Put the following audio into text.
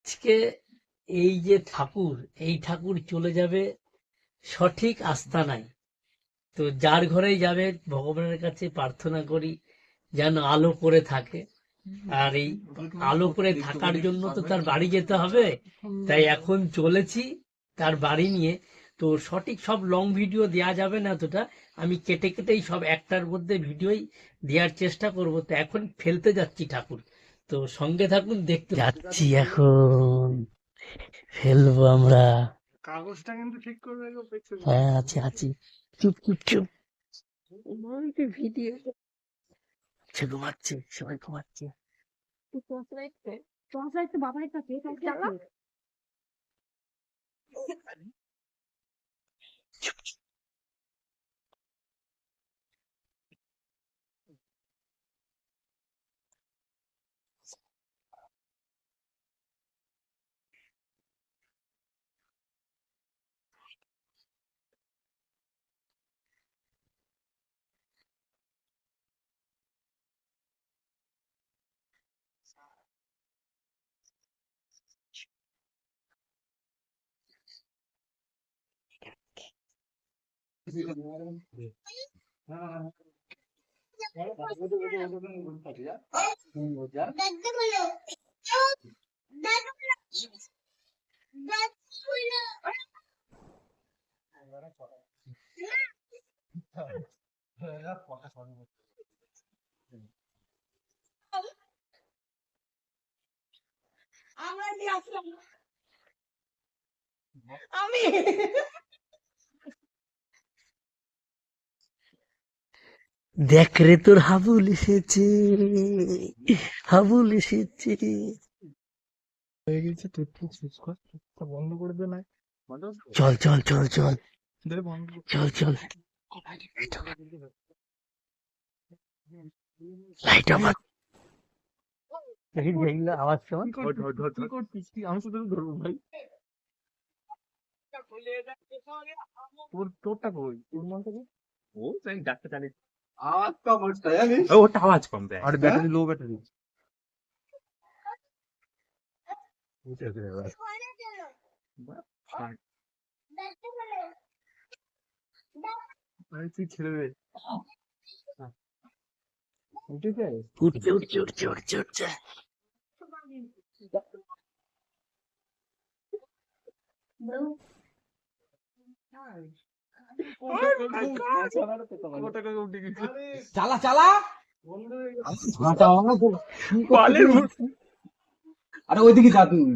আজকে এই যে ঠাকুর, এই ঠাকুর চলে যাবে সঠিক আস্তানায়। তো যার ঘরেই যাবে ভগবানের কাছে প্রার্থনা করি যেন আলো করে থাকে। আর এই আলো করে থাকার জন্য তো তার বাড়ি যেতে হবে, তাই এখন চলেছি তার বাড়ি নিয়ে। তো সঠিক সব লং ভিডিও দেয়া যাবে না এতটা, আমি কেটে কেটেই সব একটার মধ্যে ভিডিওই দেওয়ার চেষ্টা করব। তো এখন ফেলতে যাচ্ছি ঠাকুর, তো সঙ্গে থাকুন, দেখতে যাচ্ছি এখন ফেলবো আমরা। কাগজটা কিন্তু ঠিক করে রেখো পেছনে। হ্যাঁ আছি আছি, চুপ চুপ চুপ। ভিডিও ঘুমাচ্ছে, সবাই ঘুমাচ্ছে। চুপ চুপ। আমি দেখ রে তোর হাবুল এসেছে, হাবুল এসেছে। হয়ে গেছে, তুই তুই সুইচ কর, চুপটা বন্ধ করে দে না। চল চল চল চল দে বন্ধ কর। চল চল, লাইট আমার আওয়াজ কেমন? কি করছিস কি? আমি শুধু ধরবো ভাই। তোরটা কই? তোর মালটা কই? ও তাই ডাক্তার জানি। আওয়াজ কম হচ্ছে জানিস? ওটা আওয়াজ কম দেয়। আর ব্যাটারি লো ব্যাটারি। বুঝে গেছে এবার। তুই ছেড়ে দে। উঠেছে? উঠছে উঠছে উঠছে উঠছে উঠছে। চালা চালা আরে ওইদিকে যা তুই।